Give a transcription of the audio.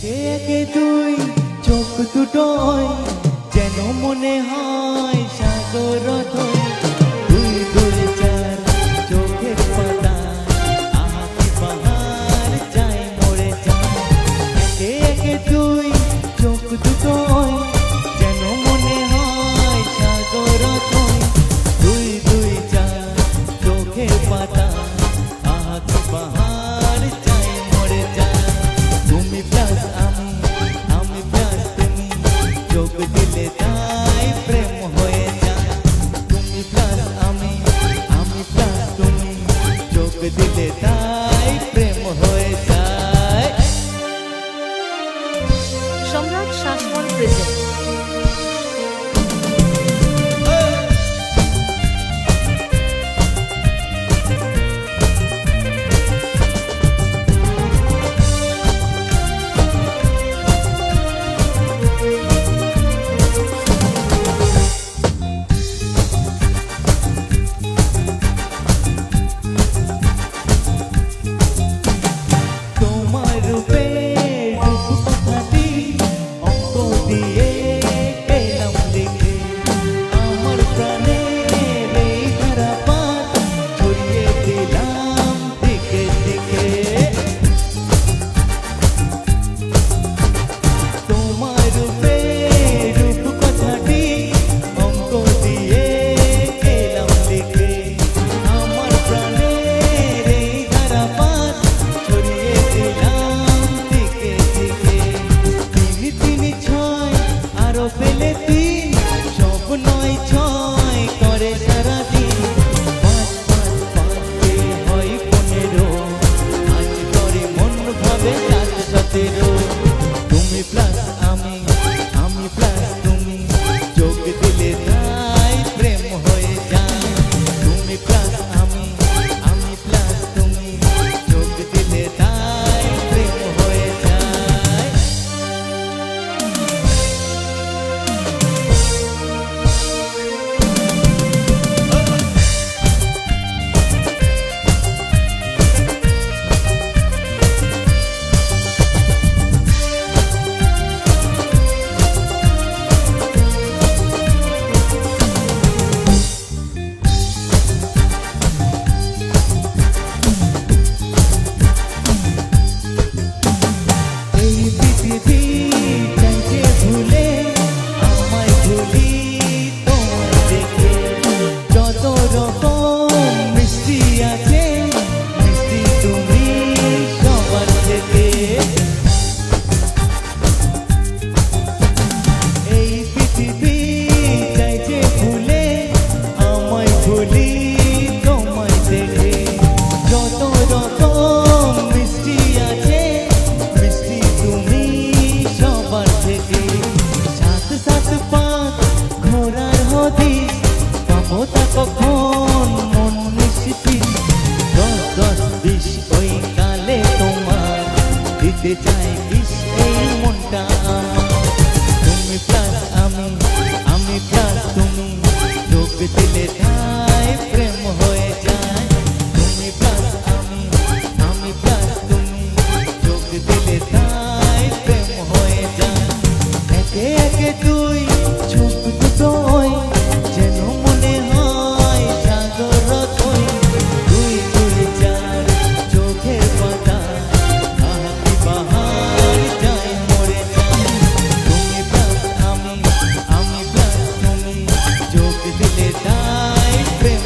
একে একে তুই চোখ দুটোয় যেন মনে হয় সাগর দুই দুই চার চোখের পাতা আহা কি বাহার চাই মরে যায়। একে একে তুই চোখ দুটোয় যেন মনে হয় সাগর দুই দুই চার চোখের পাতা আহা কি বাহার চাই মরে যায়। তুমি প্লাস আমি প্লাস তুমি চোখ দিলে তাই প্রেম হয়ে যায়। তুমি প্লাস আমি প্লাস তুমি চোখ দিলে তাই প্রেম হয়ে যায়। সম্রাট শাসমল প্রেজেন্ট। তোমার রূপে রূপ কথাটি অঙ্ক দিয়ে পেলাম লিখে আমার প্রাণে এই ধারাপাত ছড়িয়ে দিলাম দিকে দিকে। তোমার রূপে রূপ কথাটি অঙ্ক দিয়ে পেলাম লিখে আমার প্রাণে এই ধারাপাত ছড়িয়ে দিলাম দিকে দিকে। তিনি তিনি ছয় আরো পেলে তিন সব নয় ছয় করে সারাদিন। পাঁচ পাঁচ পাঁচে হয় 15 আজ করে মন ভাবে 7-17। তুমি প্লাস আমি প্লাস তুমি চোখ দিলে তাই প্রেম হয়ে যায়। তুমি প্লাস আমি প্লাস তুমি চোখ দিলে তাই প্রেম হয়ে যায়। এই পৃথিবী চাইছে ভুলে আমায় ভুলি তোমায় দেখে। যত রকম মিষ্টি আছে মিষ্টি তুমি সবার থেকে। এই পৃথিবী চাইছে ভুলে আমায় ভুলি তোমায় দেখে। যত রকম মিষ্টি আছে মিষ্টি তুমি সবার থেকে। 7-7 পাঁচ ঘোড়ার হদিস পাবো তা কখন মন নিশ্চিত। 10-10 20 ওই কালে তোমার দিতে চাই বিষ এই মনটা আমার। তুমি প্লাস আমি প্লাস তুমি চোখ দিলে তাই প্রেম হয়ে যায়। তুমি প্লাস আমি প্লাস তুমি চোখ দিলে তাই প্রেম হয়ে যায়। একে একে তুই চোখ দুটোয় যেন মনে হয় সাগর দুই দুই চার চোখের পাতা আহা কি বাহার যায় মরে যায়। তুমি প্লাস আমি প্লাস তুমি চোখ দিলে তাই প্রেম